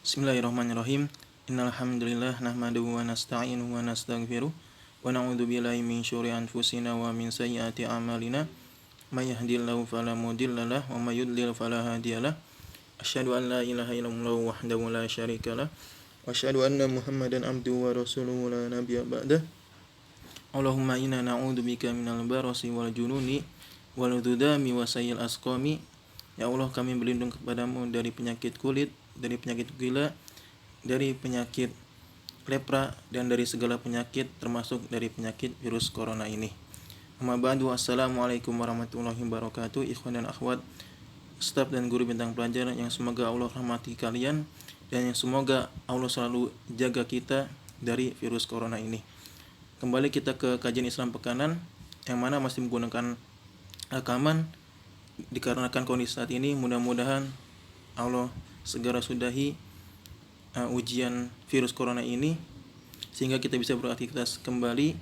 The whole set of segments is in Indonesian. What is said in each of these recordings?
Bismillahirrahmanirrahim. Innal hamdalillah nahmaduhu wa nasta'inuhu wa nastaghfiruh wa na'udzu billahi min syururi anfusina wa min sayyiati a'malina. May yahdihillahu fala mudhillalah wa may yudlil fala hadiyalah. Asyhadu an la ilaha illallah wahdahu la syarikalah wa asyhadu anna Muhammadan abduhu wa rasuluhu la nabiyya ba'dah. Allahumma inna na'udzu bika minal barasi wal jununi wal dzudami wa sayyil asqami. Ya Allah, kami berlindung kepadamu dari penyakit kulit, dari penyakit gila, dari penyakit lepra, dan dari segala penyakit termasuk dari penyakit virus corona ini. Amma ba'du, assalamualaikum warahmatullahi wabarakatuh. Ikhwan dan akhwat, staf dan guru bintang pelajar yang semoga Allah rahmati kalian dan yang semoga Allah selalu jaga kita dari virus corona ini. Kembali kita ke kajian Islam Pekanan yang mana masih menggunakan rekaman. Dikarenakan kondisi saat ini, mudah-mudahan Allah segera sudahi ujian virus corona ini sehingga kita bisa beraktivitas kembali.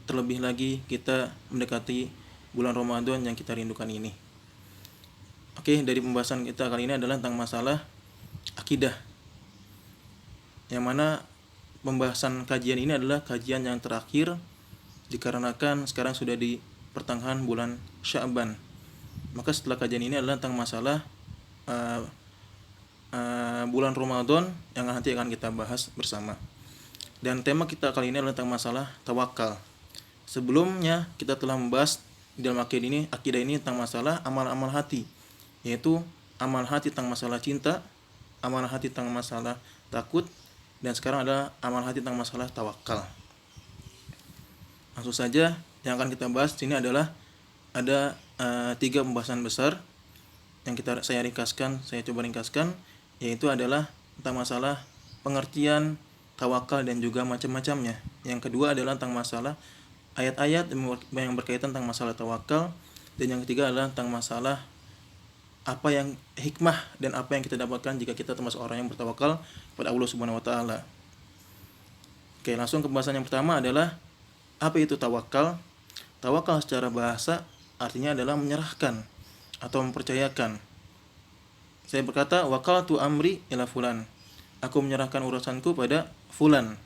Terlebih lagi kita mendekati bulan Ramadan yang kita rindukan ini. Oke, dari pembahasan kita kali ini adalah tentang masalah akidah, yang mana pembahasan kajian ini adalah kajian yang terakhir dikarenakan sekarang sudah di pertengahan bulan Sya'ban. Maka setelah kajian ini adalah tentang masalah bulan Ramadan yang nanti akan kita bahas bersama. Dan tema kita kali ini adalah tentang masalah tawakal. Sebelumnya kita telah membahas dalam akidah ini tentang masalah amal-amal hati, yaitu amal hati tentang masalah cinta, amal hati tentang masalah takut, dan sekarang adalah amal hati tentang masalah tawakal. Langsung saja, yang akan kita bahas di sini adalah ada 3 pembahasan besar yang saya coba ringkaskan, yaitu adalah tentang masalah pengertian tawakal dan juga macam-macamnya. Yang kedua adalah tentang masalah ayat-ayat yang berkaitan tentang masalah tawakal, dan yang ketiga adalah tentang masalah apa yang hikmah dan apa yang kita dapatkan jika kita termasuk orang yang bertawakal kepada Allah Subhanahu wa taala. Oke, langsung ke pembahasan yang pertama adalah apa itu tawakal. Tawakal secara bahasa artinya adalah menyerahkan atau mempercayakan. Saya berkata, wakaltu amri ila fulan. Aku menyerahkan urusanku pada fulan.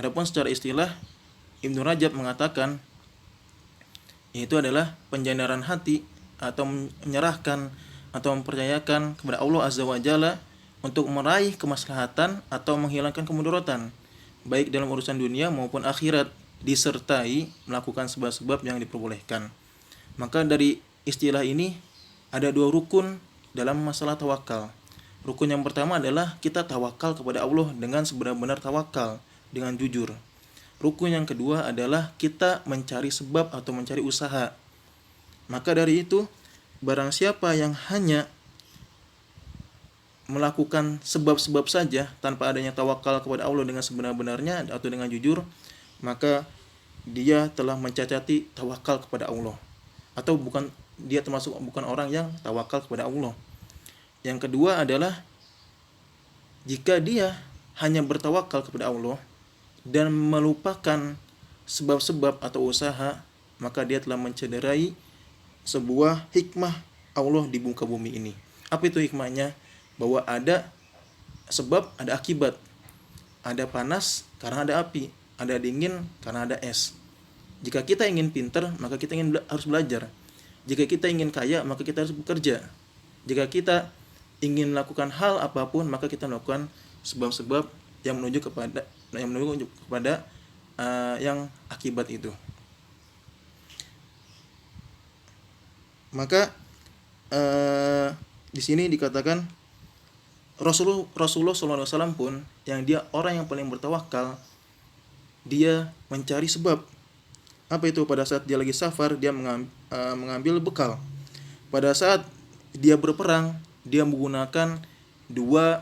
Adapun secara istilah, Ibnu Rajab mengatakan yaitu adalah penyandaran hati atau menyerahkan atau mempercayakan kepada Allah Azza wa Jalla untuk meraih kemaslahatan atau menghilangkan kemudaratan baik dalam urusan dunia maupun akhirat, disertai melakukan sebab-sebab yang diperbolehkan. Maka dari istilah ini ada 2 rukun dalam masalah tawakal. Rukun yang pertama adalah kita tawakal kepada Allah dengan sebenar-benar tawakal, dengan jujur. Rukun yang kedua adalah kita mencari sebab atau mencari usaha. Maka dari itu, barang siapa yang hanya melakukan sebab-sebab saja tanpa adanya tawakal kepada Allah dengan sebenar-benarnya atau dengan jujur, maka dia telah mencacati tawakal kepada Allah, atau dia termasuk bukan orang yang tawakal kepada Allah. Yang kedua adalah jika dia hanya bertawakal kepada Allah dan melupakan sebab-sebab atau usaha, maka dia telah mencederai sebuah hikmah Allah di muka bumi ini. Apa itu hikmahnya? Bahwa ada sebab, ada akibat. Ada panas karena ada api, ada dingin karena ada es. Jika kita ingin pintar, maka kita harus belajar. Jika kita ingin kaya, maka kita harus bekerja. Jika kita ingin melakukan hal apapun, maka kita melakukan sebab-sebab yang menuju kepada yang akibat itu. Maka di sini dikatakan Rasulullah SAW pun, yang dia orang yang paling bertawakal, dia mencari sebab. Apa itu? Pada saat dia lagi safar, dia mengambil bekal. Pada saat dia berperang, dia menggunakan 2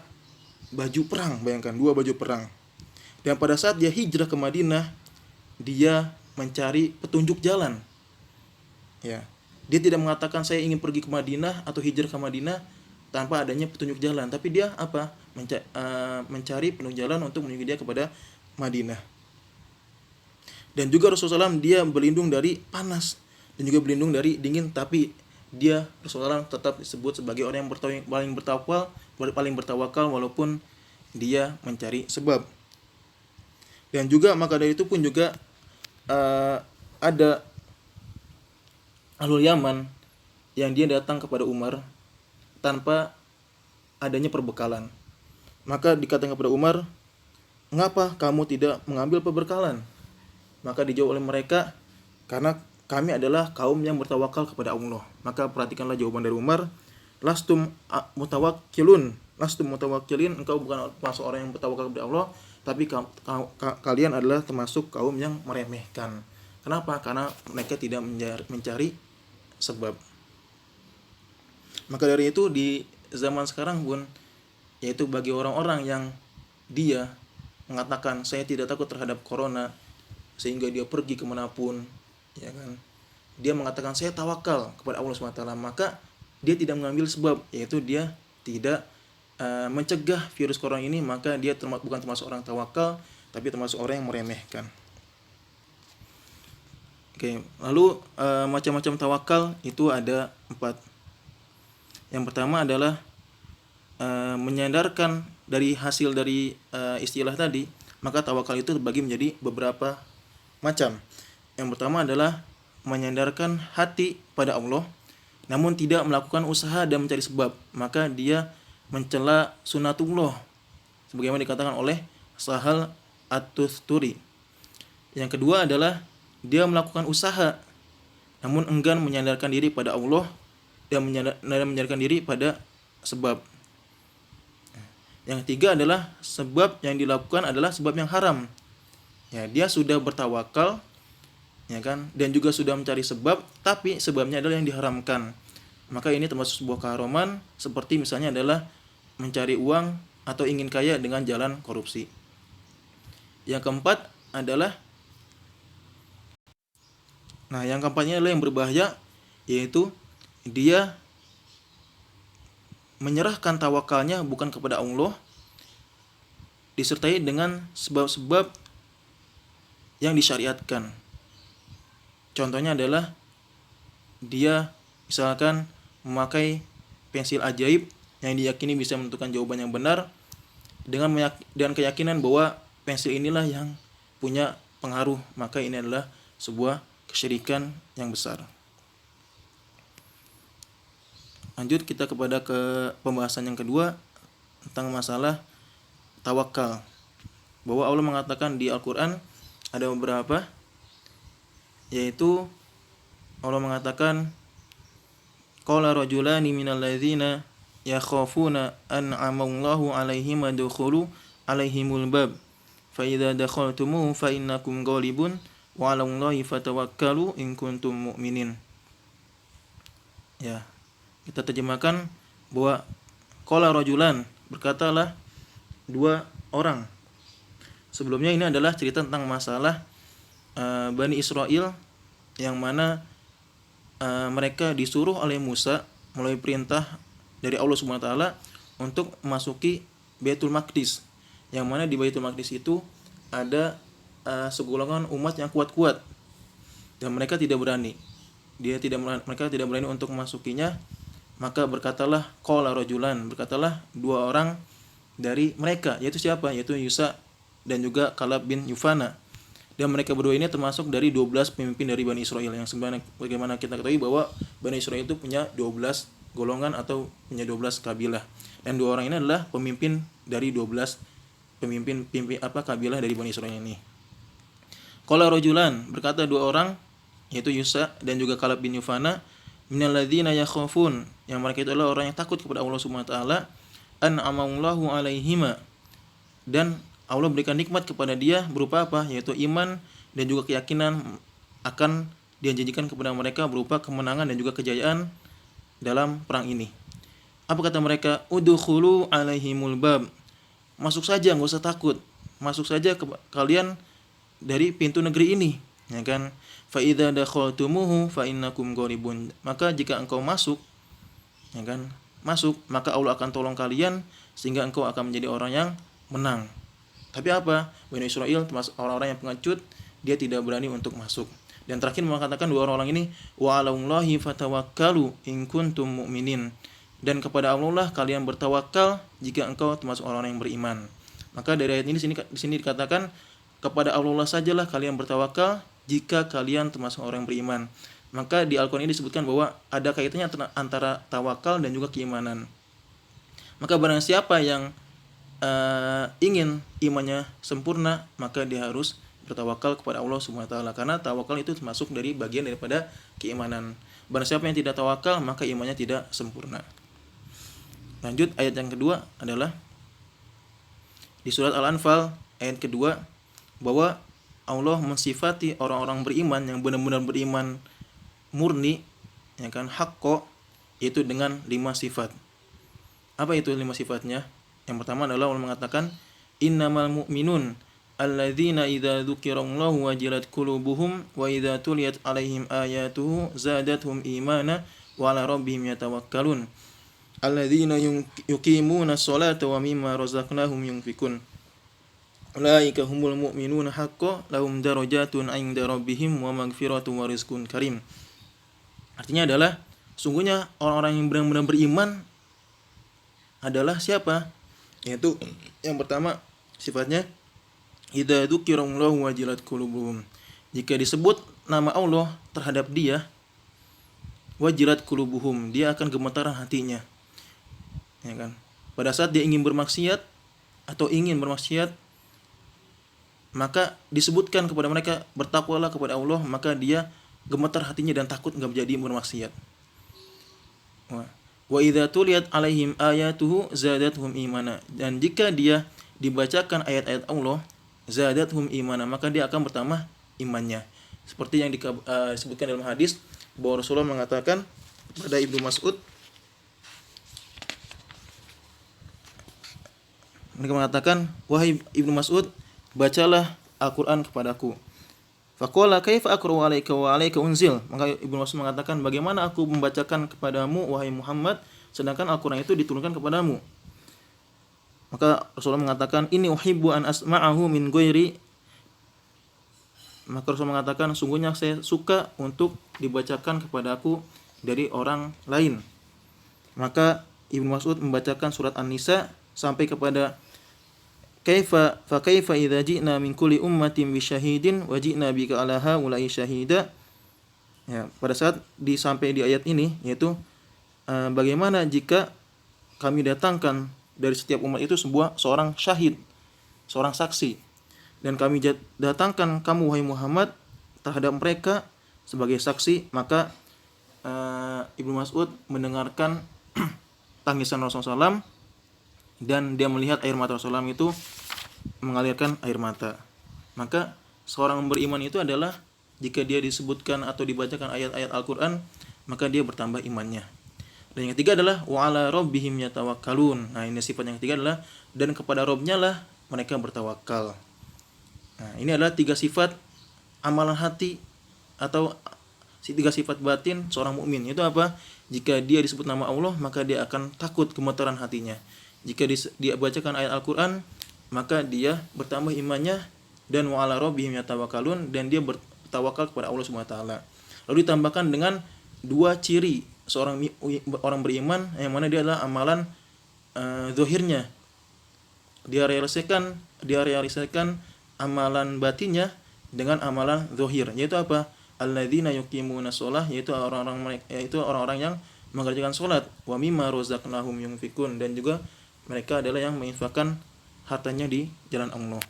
baju perang. Bayangkan, 2 baju perang. Dan pada saat dia hijrah ke Madinah, dia mencari petunjuk jalan. Ya, dia tidak mengatakan saya ingin pergi ke Madinah atau hijrah ke Madinah tanpa adanya petunjuk jalan, tapi dia mencari petunjuk jalan untuk menuju dia kepada Madinah. Dan juga Rasulullah SAW dia berlindung dari panas dan juga berlindung dari dingin, tapi dia Rasulullah tetap disebut sebagai orang yang paling bertawakal walaupun dia mencari sebab. Dan juga maka dari itu pun juga ada Ahlul Yaman yang dia datang kepada Umar tanpa adanya perbekalan. Maka dikatakan kepada Umar, "Mengapa kamu tidak mengambil perbekalan?" Maka dijawab oleh mereka, "Karena kami adalah kaum yang bertawakal kepada Allah." Maka perhatikanlah jawaban dari Umar, "Lastum mutawakkilin, engkau bukan termasuk orang yang bertawakal kepada Allah, tapi kalian adalah termasuk kaum yang meremehkan." Kenapa? Karena mereka tidak mencari sebab. Maka dari itu di zaman sekarang pun, yaitu bagi orang-orang yang dia mengatakan saya tidak takut terhadap corona, sehingga dia pergi kemanapun, ya kan, dia mengatakan saya tawakal kepada Allah SWT, maka dia tidak mengambil sebab, yaitu dia tidak mencegah virus corona ini, maka dia bukan termasuk orang tawakal, tapi termasuk orang yang meremehkan. Oke, lalu macam-macam tawakal itu ada 4. Yang pertama adalah menyandarkan dari hasil dari istilah tadi, maka tawakal itu terbagi menjadi beberapa macam. Yang pertama adalah menyandarkan hati pada Allah, namun tidak melakukan usaha dan mencari sebab, maka dia mencela sunatullah, sebagaimana dikatakan oleh Sahal At-Tusturi. Yang kedua adalah dia melakukan usaha, namun enggan menyandarkan diri pada Allah dan menyandarkan diri pada sebab. Yang ketiga adalah sebab yang dilakukan adalah sebab yang haram. Ya, dia sudah bertawakal, ya kan, dan juga sudah mencari sebab, tapi sebabnya adalah yang diharamkan. Maka ini termasuk sebuah keharaman, seperti misalnya adalah mencari uang atau ingin kaya dengan jalan korupsi. Yang keempat adalah yang keempatnya adalah yang berbahaya, yaitu dia menyerahkan tawakalnya bukan kepada Allah, disertai dengan sebab-sebab yang disyariatkan. Contohnya adalah dia misalkan memakai pensil ajaib yang diyakini bisa menentukan jawaban yang benar, dengan keyakinan bahwa pensil inilah yang punya pengaruh, maka ini adalah sebuah kesyirikan yang besar. Lanjut kita kepada pembahasan yang kedua tentang masalah tawakal. Bahwa Allah mengatakan di Al-Qur'an ada beberapa, yaitu Allah mengatakan, qala rajulani minal ladzina yakhafuna an'amallahu 'alaihim adkhulu 'alaihimul bab fa idza dakhaltumuhu fa innakum ghalibun wa 'alallahi fatawakkalu in kuntum mu'minin. Ya, kita terjemahkan bahwa qala rajulan, berkatalah 2 orang. Sebelumnya ini adalah cerita tentang masalah Bani Israel, yang mana mereka disuruh oleh Musa melalui perintah dari Allah SWT untuk memasuki Baitul Maqdis, yang mana di Baitul Maqdis itu ada segolongan umat yang kuat-kuat dan mereka tidak berani. Mereka tidak berani untuk memasukinya. Maka berkatalah qala rajulan, berkatalah 2 orang dari mereka, yaitu siapa? Yaitu Yusa dan juga Kalab bin Yufana. Dan mereka berdua ini termasuk dari 12 pemimpin dari Bani Israel, yang sebenarnya bagaimana kita ketahui bahwa Bani Israel itu punya 12 golongan atau punya 12 kabilah. Dan 2 orang ini adalah pemimpin dari 12 pemimpin kabilah dari Bani Israel ini. Qala rajulan, berkata 2 orang, yaitu Yusa dan juga Kalab bin Yufana, minal ladzina yakhafun, yang mereka itu adalah orang yang takut kepada Allah Subhanahu wa taala, an'amallahu 'alaihima, dan Allah berikan nikmat kepada dia berupa apa? Yaitu iman dan juga keyakinan akan dijanjikan kepada mereka berupa kemenangan dan juga kejayaan dalam perang ini. Apa kata mereka? Udkhulu 'alaihimul bab, masuk saja, enggak usah takut. Masuk saja kalian dari pintu negeri ini, ya kan? Fa idza dakhaltumuhu fa innakum ghalibun. Maka jika engkau masuk, ya kan? Masuk, maka Allah akan tolong kalian sehingga engkau akan menjadi orang yang menang. Tapi apa? Bani Israel termasuk orang-orang yang pengecut, dia tidak berani untuk masuk. Dan terakhir mengatakan 2 orang ini, wa 'alallahi fatawakkalu in kuntum mu'minin. Dan kepada Allah lah kalian bertawakal jika engkau termasuk orang-orang yang beriman. Maka dari ayat ini di sini dikatakan kepada Allah sajalah kalian bertawakal jika kalian termasuk orang beriman. Maka di Al-Qur'an ini disebutkan bahwa ada kaitannya antara tawakal dan juga keimanan. Maka barang siapa yang ingin imannya sempurna, maka dia harus bertawakal kepada Allah Subhanahu wa taala, karena tawakal itu termasuk dari bagian daripada keimanan. Barang siapa yang tidak tawakal, maka imannya tidak sempurna. Lanjut, ayat yang kedua adalah di surat Al-Anfal ayat kedua, bahwa Allah mensifati orang-orang beriman yang benar-benar beriman murni, ya kan, haqqo, yaitu dengan 5 sifat. Apa itu 5 sifatnya? Yang pertama adalah Allah mengatakan innamal mu'minun alladzina idza dzukirallahu wajilat qulubuhum wa idza tuliyat alaihim ayatuhu zadatuhum imana wa ala rabbihim yatawakkalun alladzina yuqimuna sholata wa mimma razaqnahum yunfikun ulaika humul mu'minuna haqqan lahum darajatun 'inda rabbihim wa maghfiratun wa rizqun karim. Artinya adalah sungguhnya orang-orang yang benar-benar beriman adalah siapa? Yaitu yang pertama sifatnya idza dzukirallahu wajilat qulubuhum. Jika disebut nama Allah terhadap dia, wajilat qulubuhum, dia akan gemetaran hatinya. Ya kan? Pada saat dia ingin bermaksiat atau ingin bermaksiat, maka disebutkan kepada mereka bertakwalah kepada Allah, maka dia gemetar hatinya dan takut enggak menjadi bermaksiat. Wa idza tuliyat alaihim ayatuhu zadatuhum imana, dan jika dia dibacakan ayat-ayat Allah, zadatuhum imana, maka dia akan bertambah imannya. Seperti yang disebutkan dalam hadis bahwa Rasulullah mengatakan kepada Ibnu Mas'ud, mereka mengatakan, wahai Ibnu Mas'ud, bacalah Al-Qur'an kepadaku. Faqala kaifa aqra'u 'alaika wa 'alaika unzil. Maka Ibnu Mas'ud mengatakan, bagaimana aku membacakan kepadamu wahai Muhammad sedangkan Al-Qur'an itu diturunkan kepadamu? Maka Rasulullah mengatakan, ini uhibbu an asma'ahu min ghairi. Maka Rasulullah mengatakan, sungguhnya saya suka untuk dibacakan kepadaku dari orang lain. Maka Ibnu Mas'ud membacakan surat An-Nisa sampai kepada kaifa idza ji'na min kulli ummatin bi syahidin wa ji'na bika 'ala haula'i syahida. Ya, pada saat sampai di ayat ini, yaitu bagaimana jika kami datangkan dari setiap umat itu seorang syahid, seorang saksi, dan kami datangkan kamu wahai Muhammad terhadap mereka sebagai saksi. Maka Ibnu Mas'ud mendengarkan tangisan Rasulullah SAW, dan dia melihat air mata Rasulullah itu mengalirkan air mata. Maka seorang beriman itu adalah jika dia disebutkan atau dibacakan ayat-ayat Al-Qur'an, maka dia bertambah imannya. Dan yang ketiga adalah wa 'ala rabbihim yatawakkalun. Nah, ini sifat yang ketiga adalah dan kepada Rabb-nya lah mereka bertawakal. Nah, ini adalah 3 sifat amalan hati atau 3 sifat batin seorang mukmin. Itu apa? Jika dia disebut nama Allah, maka dia akan takut gemetaran hatinya. Jika dia bacakan ayat Al-Qur'an, maka dia bertambah imannya, dan wa 'ala rabbihim yatawakkalun, dan dia bertawakal kepada Allah Subhanahu wa taala. Lalu ditambahkan dengan 2 ciri seorang orang beriman, yang mana dia adalah amalan zahirnya. Dia realisasikan amalan batinnya dengan amalan zahir, yaitu apa? Alladzina yuqimuna shalah, yaitu orang-orang yang mengerjakan salat, wa mimma razaqnahum yunfikun, dan juga mereka adalah yang menginfakkan hartanya di jalan Allah.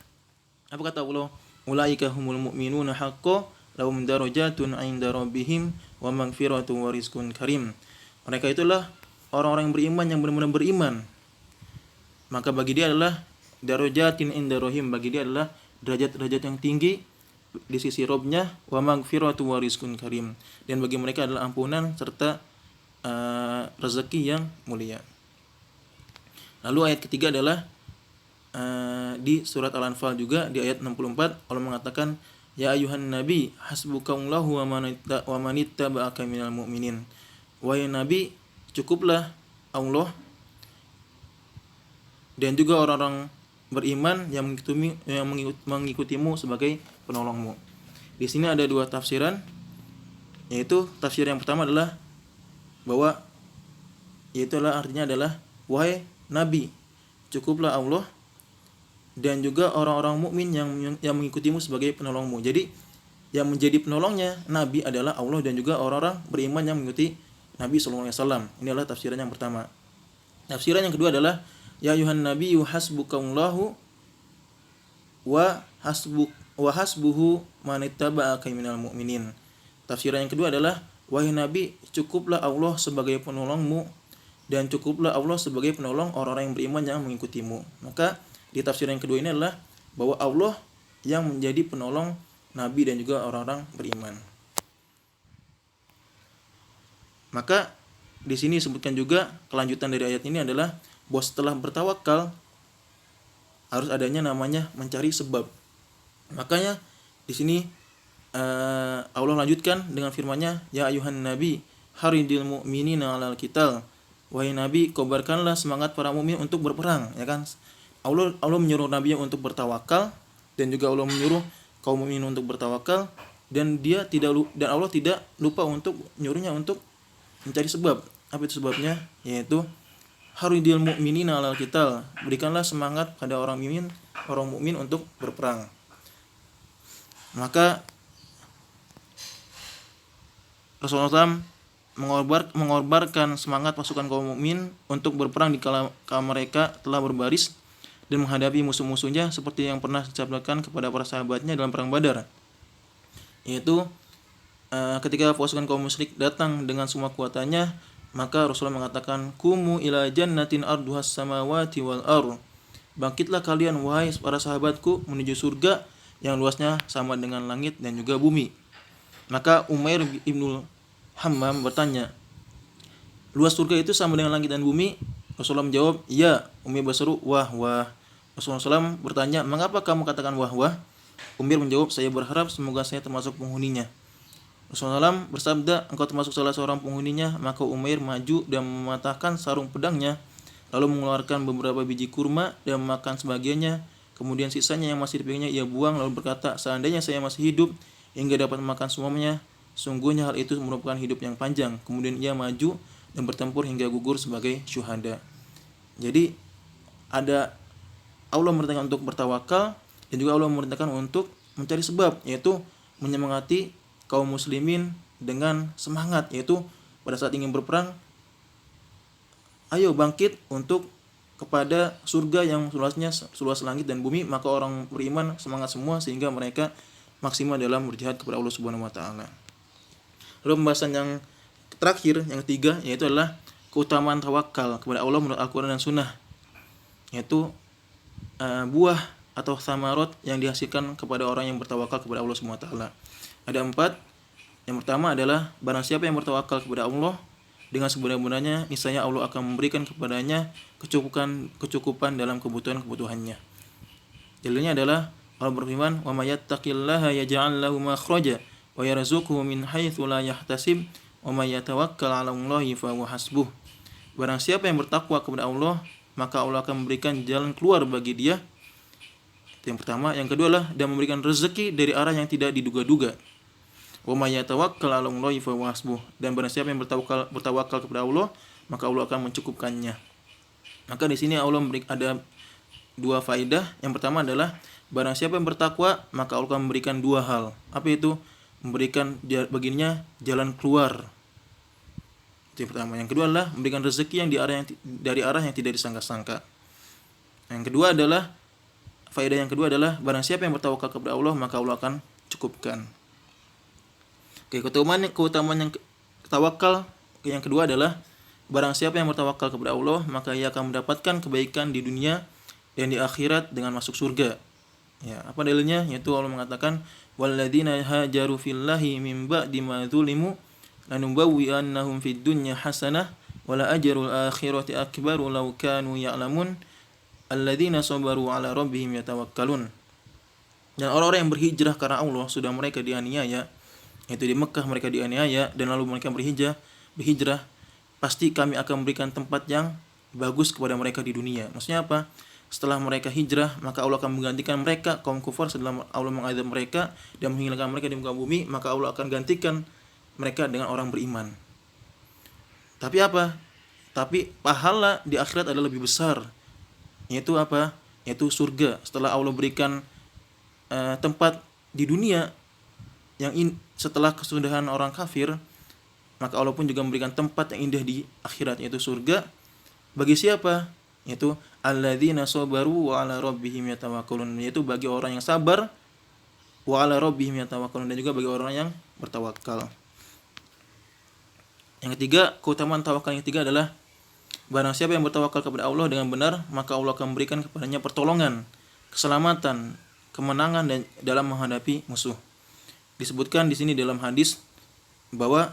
Apa kata Allah? Ulaika humul mu'minuna haqqan lahum darajatun 'inda rabbihim wa maghfiratun wa rizqun karim. Mereka itulah orang-orang yang beriman yang benar-benar beriman. Maka bagi dia adalah darajatin 'inda rabbihim, bagi dia adalah derajat-derajat yang tinggi di sisi Rabb-nya, wa maghfiratun wa rizqun karim, dan bagi mereka adalah ampunan serta rezeki yang mulia. Lalu ayat ketiga adalah di surat Al-Anfal juga di ayat 64, Allah mengatakan ya ayuhan nabi hasbukallahu wa man ittaba'aka minal mu'minin. Wahai nabi, cukuplah Allah dan juga orang-orang beriman yang mengikutimu sebagai penolongmu. Di sini ada 2 tafsiran, yaitu tafsir yang pertama adalah bahwa artinya adalah wahai nabi, cukuplah Allah dan juga orang-orang mukmin yang mengikutimu sebagai penolongmu. Jadi yang menjadi penolongnya Nabi adalah Allah dan juga orang-orang beriman yang mengikuti Nabi sallallahu alaihi wasallam. Ini adalah tafsiran yang pertama. Tafsiran yang kedua adalah ya ayuhan nabiyyu hasbukallahu wa hasbuhu man ittaba'aka minal mu'minin. Tafsiran yang kedua adalah wahai Nabi, cukuplah Allah sebagai penolongmu dan cukuplah Allah sebagai penolong orang-orang yang beriman yang mengikutimu. Maka di tafsiran yang kedua ini adalah bahwa Allah yang menjadi penolong Nabi dan juga orang-orang beriman. Maka di sini disebutkan juga kelanjutan dari ayat ini adalah bahwa setelah bertawakal harus adanya namanya mencari sebab. Makanya di sini Allah lanjutkan dengan firman-Nya, ya ayuhan nabi haridil mu'minina 'alal qital. Wahai nabi, kobarkanlah semangat para mukmin untuk berperang, ya kan? Allah menyuruh nabi untuk bertawakal dan juga Allah menyuruh kaum mukminin untuk bertawakal dan Allah tidak lupa untuk menyuruhnya untuk mencari sebab. Apa itu sebabnya? Yaitu haridil mu'minina 'alal qital. Berikanlah semangat pada orang mukmin untuk berperang. Maka Rasulullah SAW mengorbankan semangat pasukan kaum mukmin untuk berperang di kala mereka telah berbaris dan menghadapi musuh-musuhnya seperti yang pernah dicapkan kepada para sahabatnya dalam perang Badar. Yaitu ketika pasukan kaum musyrik datang dengan semua kekuatannya, maka Rasulullah mengatakan, kumu ila jannatin arduhas samawati wal ardh. Bangkitlah kalian wahai para sahabatku menuju surga yang luasnya sama dengan langit dan juga bumi. Maka Umair ibnul Hammam bertanya, luas surga itu sama dengan langit dan bumi? Rasulullah menjawab, iya. Umair berseru, wah wah. Rasulullah SAW bertanya, mengapa kamu katakan wah wah? Umair menjawab, saya berharap semoga saya termasuk penghuninya. Rasulullah SAW bersabda, engkau termasuk salah seorang penghuninya. Maka Umair maju dan mematahkan sarung pedangnya, lalu mengeluarkan beberapa biji kurma dan memakan sebagiannya. Kemudian sisanya yang masih dipegangnya ia buang, lalu berkata, seandainya saya masih hidup hingga dapat memakan semuanya, sungguhnya hal itu merupakan hidup yang panjang. Kemudian ia maju dan bertempur hingga gugur sebagai syuhada. Jadi ada Allah memerintahkan untuk bertawakal dan juga Allah memerintahkan untuk mencari sebab, yaitu menyemangati kaum muslimin dengan semangat, yaitu pada saat ingin berperang, ayo bangkit untuk kepada surga yang luasnya seluas langit dan bumi. Maka orang beriman semangat semua sehingga mereka maksimal dalam berjihad kepada Allah Subhanahu wa taala. Lalu pembahasan yang terakhir, yang ketiga, yaitu adalah keutamaan tawakal kepada Allah menurut Al-Qur'an dan Sunnah, yaitu buah atau samarot yang dihasilkan kepada orang yang bertawakal kepada Allah Subhanahu wa taala. Ada 4. Yang pertama adalah barang siapa yang bertawakal kepada Allah dengan sebenar-benarnya, niscaya Allah akan memberikan kepadanya kecukupan dalam kebutuhannya. Dalilnya adalah Allah berfirman, "Wa may yattaqillaha yaj'al lahu makhraja wa yarzuqhu min haitsu la yahtasib wa may yatawakkal 'ala Allahi fa huwa hasbuh." Barang siapa yang bertakwa kepada Allah, maka Allah akan memberikan jalan keluar bagi dia. Itu yang pertama. Yang kedua adalah dan memberikan rezeki dari arah yang tidak diduga-duga. Wa may yatawakkal 'ala Allahi fa huwa hasbuh. Dan barang siapa yang bertawakal kepada Allah, maka Allah akan mencukupkannya. Maka di sini Allah ada 2 faedah. Yang pertama adalah barang siapa yang bertakwa, maka Allah akan memberikan 2 hal. Apa itu? Memberikan baginya jalan keluar. Itu yang pertama. Yang kedua adalah memberikan rezeki yang dari arah yang tidak disangka-sangka. Yang kedua adalah faedah yang kedua adalah barang siapa yang bertawakal kepada Allah, maka Allah akan cukupkan. Oke, keutamaan yang tawakal yang kedua adalah barang siapa yang bertawakal kepada Allah, maka ia akan mendapatkan kebaikan di dunia dan di akhirat dengan masuk surga. Ya, apa dalilnya? Yaitu Allah mengatakan, walladzina hajaru fillahi min ba'di ma dzulimu lanubawwi'annahum fid dunya hasanah wa la ajrul akhirati akbaru law kanu ya'lamun alladzina sabaru 'ala rabbihim yatawakkalun. Dan orang-orang yang berhijrah karena Allah sudah mereka dianiaya, yaitu di Mekah mereka dianiaya dan lalu mereka berhijrah, pasti kami akan memberikan tempat yang bagus kepada mereka di dunia. Maksudnya apa? Setelah mereka hijrah, maka Allah akan menggantikan mereka kaum kufar setelah Allah mengazab mereka dan menghilangkan mereka di muka bumi, maka Allah akan gantikan mereka dengan orang beriman. Tapi apa? Tapi pahala di akhirat adalah lebih besar. Yaitu apa? yaitu surga. Setelah Allah berikan tempat di dunia setelah kesudahan orang kafir, maka Allah pun juga memberikan tempat yang indah di akhirat, yaitu surga. Bagi siapa? Yaitu alladzina sabaru wa ala rabbihim yatawakkalun, yaitu bagi orang yang sabar, wa ala rabbihim yatawakkalun, dan juga bagi orang yang bertawakal. Yang ketiga, keutamaan tawakal yang ketiga adalah barang siapa yang bertawakal kepada Allah dengan benar, maka Allah akan memberikan kepadanya pertolongan, keselamatan, kemenangan dan dalam menghadapi musuh. Disebutkan di sini dalam hadis bahwa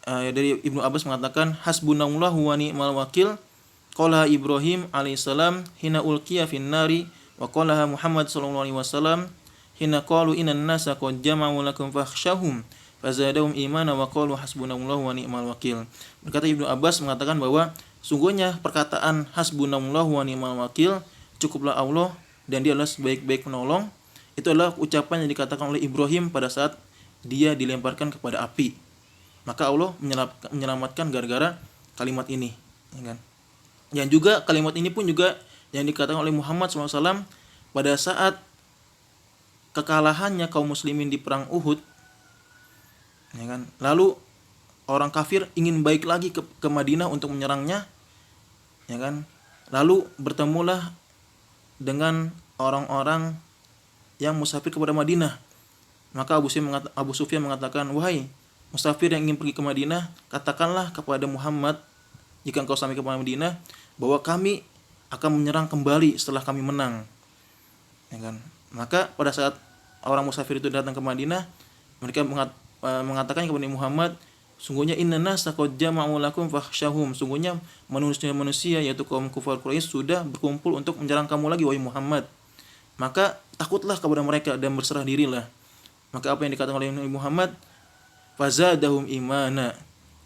dari Ibnu Abbas mengatakan, hasbunallahu wa ni'mal wakil, qala Ibrahim alaihissalam hina ulqiya fin nari, wa qala Muhammad sallallahu alaihi wasallam hina qalu innan nasa qad jama'u lakum fakhshahum fazadahum imana wa qalu hasbunallahu wa ni'mal wakil. Berkata Ibnu Abbas mengatakan bahwa sungguhnya perkataan hasbunallahu wa ni'mal wakil, cukuplah Allah dan dia adalah sebaik-baik penolong, itu adalah ucapan yang dikatakan oleh Ibrahim pada saat dia dilemparkan kepada api. Maka Allah menyelamatkan gara-gara kalimat ini, ya kan? Dan juga kalimat ini pun juga yang dikatakan oleh Muhammad SAW pada saat kekalahannya kaum muslimin di perang Uhud, ya kan? Lalu orang kafir ingin balik lagi ke Madinah untuk menyerangnya, ya kan? Lalu bertemulah dengan orang-orang yang musafir kepada Madinah. Maka Abu Sufyan mengatakan, wahai musafir yang ingin pergi ke Madinah, katakanlah kepada Muhammad jika engkau sampai ke Madinah bahwa kami akan menyerang kembali setelah kami menang, ya kan? Maka pada saat orang musafir itu datang ke Madinah, mereka mengatakan kepada Muhammad, sungguhnya inna nasa qad jama'u lakum fakhshahum, sungguhnya manusia yaitu kaum kufar Quraisy sudah berkumpul untuk menyerang kamu lagi wahai Muhammad. Maka takutlah kepada mereka dan berserah dirilah. Maka apa yang dikatakan oleh Muhammad, fazadahum imana,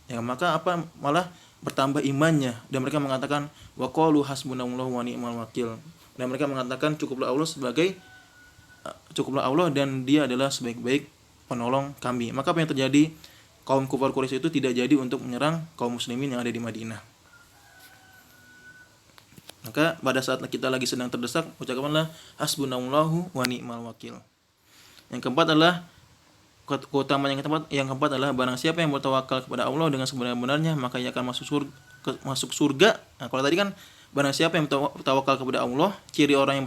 ya, maka apa malah bertambah imannya, dan mereka mengatakan wa qalu hasbunallahu wa ni'mal wakil, dan mereka mengatakan cukuplah Allah dan dia adalah sebaik-baik penolong kami. Maka apa yang terjadi, kaum kufar Quraisy itu tidak jadi untuk menyerang kaum muslimin yang ada di Madinah. Maka pada saat kita lagi sedang terdesak, ucapkanlah hasbunallahu wa ni'mal wakil. Yang keempat adalah keutamaan yang keempat adalah barang siapa yang bertawakal kepada Allah dengan sebenar-benarnya, maka ia akan masuk surga. Nah, kalau tadi kan barang siapa yang bertawakal kepada Allah, ciri orang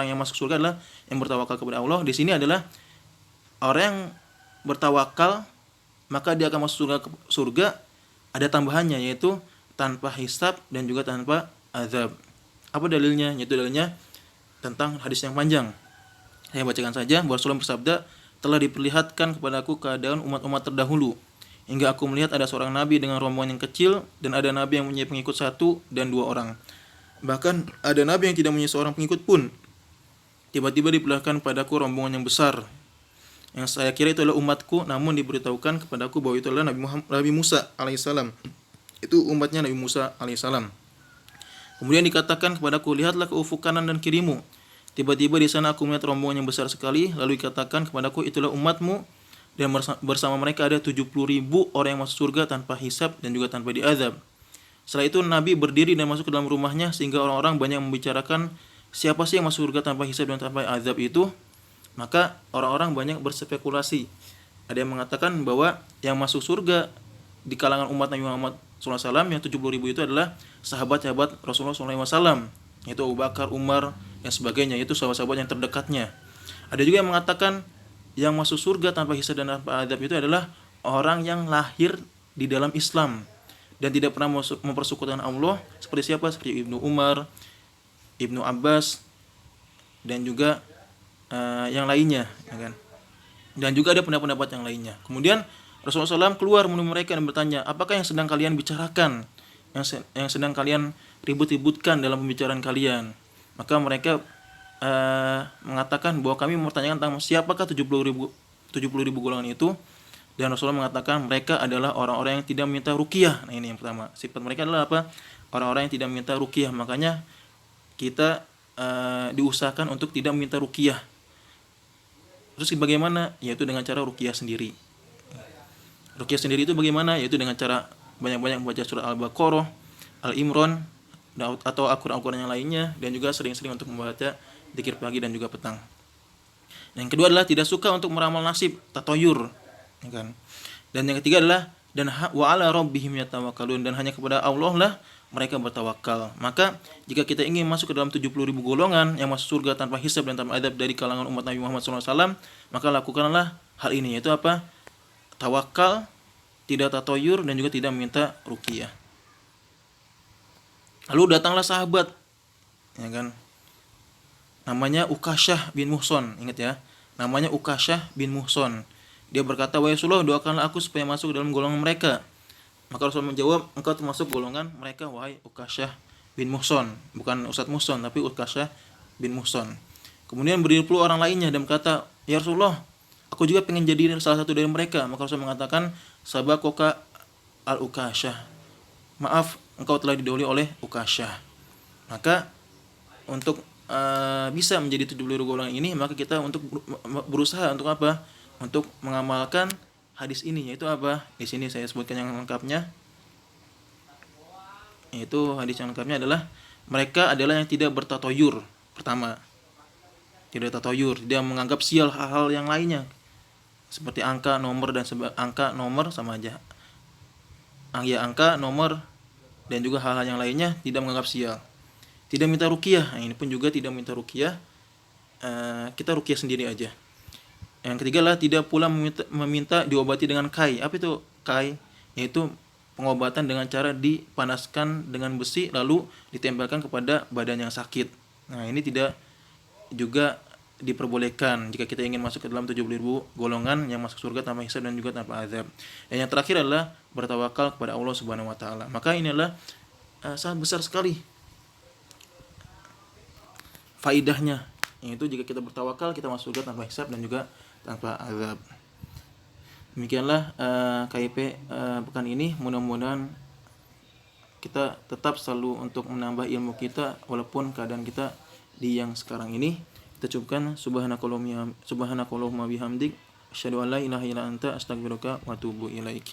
yang masuk surga adalah yang bertawakal kepada Allah. Di sini adalah orang yang bertawakal maka dia akan masuk surga, ada tambahannya yaitu tanpa hisab dan juga tanpa azab. Apa dalilnya? Yaitu dalilnya tentang hadis yang panjang. Saya bacakan saja. Rasulullah bersabda, telah diperlihatkan kepadaku keadaan umat-umat terdahulu, hingga aku melihat ada seorang nabi dengan rombongan yang kecil, dan ada nabi yang mempunyai pengikut 1 dan 2 orang. Bahkan ada nabi yang tidak mempunyai seorang pengikut pun. Tiba-tiba diperlihatkan padaku rombongan yang besar, yang saya kira itu adalah umatku, namun diberitahukan kepadaku bahwa itu adalah Nabi Musa alaihissalam. Itu umatnya Nabi Musa alaihissalam. Kemudian dikatakan kepadaku, lihatlah ke ufuk kanan dan kirimu. Tiba-tiba di sana aku melihat rombongan yang besar sekali. Lalu dikatakan kepadaku, itulah umatmu, dan bersama mereka ada 70.000 orang yang masuk surga tanpa hisab dan juga tanpa diazab. Setelah itu Nabi berdiri dan masuk ke dalam rumahnya, sehingga orang-orang banyak membicarakan siapa sih yang masuk surga tanpa hisab dan tanpa azab itu. Maka orang-orang banyak berspekulasi. Ada yang mengatakan bahwa yang masuk surga di kalangan umat Nabi Muhammad SAW yang 70.000 itu adalah sahabat-sahabat Rasulullah SAW, yaitu Abu Bakar, Umar, dan sebagainya, yaitu sahabat-sahabat yang terdekatnya. Ada juga yang mengatakan yang masuk surga tanpa hisab dan tanpa azab itu adalah orang yang lahir di dalam Islam dan tidak pernah mempersekutukan Allah, seperti siapa? Seperti Ibnu Umar, Ibnu Abbas, dan juga yang lainnya, ya kan? Dan juga ada pendapat-pendapat yang lainnya. Kemudian Rasulullah SAW keluar menemui mereka dan bertanya, apakah yang sedang kalian bicarakan, yang sedang kalian ribut-ributkan dalam pembicaraan kalian? Maka mereka mengatakan bahwa kami mempertanyakan tentang siapakah 70.000 golongan itu. Dan Rasulullah mengatakan mereka adalah orang-orang yang tidak meminta ruqyah. Nah, ini yang pertama. Sifat mereka adalah apa? Orang-orang yang tidak meminta ruqyah. Makanya kita diusahakan untuk tidak meminta ruqyah. Terus bagaimana? Yaitu dengan cara ruqyah sendiri. Ruqyah sendiri itu bagaimana? Yaitu dengan cara banyak-banyak membaca surat Al-Baqarah, Al-Imran atau Al-Quran yang lainnya, dan juga sering-sering untuk membaca zikir pagi dan juga petang. Dan yang kedua adalah tidak suka untuk meramal nasib, tatoyur, ya kan. Dan yang ketiga adalah wa ala rabbihim yatawakkalun, dan hanya kepada Allah lah mereka bertawakal. Maka jika kita ingin masuk ke dalam 70.000 golongan yang masuk surga tanpa hisab dan tanpa adab dari kalangan umat Nabi Muhammad SAW, maka lakukanlah hal ini, yaitu apa? Tawakal, tidak tatoyur, dan juga tidak meminta ruqyah. Lalu datanglah sahabat, ya kan, namanya Ukasyah bin Muhson. Ingat ya, namanya Ukasyah bin Muhson. Dia berkata, wahai Rasulullah, doakanlah aku supaya masuk dalam golongan mereka. Maka Rasul menjawab, engkau termasuk golongan mereka, wahai Ukasyah bin Muhson. Bukan Ustadz Muhson, tapi Ukasyah bin Muhson. Kemudian berdiri puluh orang lainnya dan berkata, ya Rasulullah, aku juga pengen jadi salah satu dari mereka. Maka Rasul mengatakan, sabakoka al-Ukasyah, maaf, engkau telah didahului oleh Ukasyah. Maka untuk bisa menjadi 70 golongan ini, maka kita untuk berusaha untuk apa? Untuk mengamalkan hadis ini, yaitu apa? Di sini saya sebutkan yang lengkapnya. Yaitu hadis yang lengkapnya adalah mereka adalah yang tidak bertatoyur. Pertama, tidak tatoyur, tidak menganggap sial hal-hal yang lainnya seperti angka, nomor, dan angka, nomor sama aja. Angka, nomor, dan juga hal-hal yang lainnya tidak menganggap sial. Tidak minta ruqyah. Nah, ini pun juga tidak minta ruqyah. Kita ruqyah sendiri aja. Yang ketiga adalah tidak pula meminta diobati dengan kai. Apa itu kai? Yaitu pengobatan dengan cara dipanaskan dengan besi lalu ditempelkan kepada badan yang sakit. Nah, ini tidak juga diperbolehkan jika kita ingin masuk ke dalam 70.000 golongan yang masuk surga tanpa hisab dan juga tanpa azab. Dan yang terakhir adalah bertawakal kepada Allah Subhanahu wa taala. Maka ini adalah sangat besar sekali faidahnya. Yaitu jika kita bertawakal, kita masuk surga tanpa hisab dan juga tanpa azab. Demikianlah KIP pekan ini. Mudah-mudahan kita tetap selalu untuk menambah ilmu kita walaupun keadaan kita di yang sekarang ini. Kita cukupkan subhanakallahumma bihamdik asyhadu an la ilaha illa anta astaghfiruka wa atubu ilaik.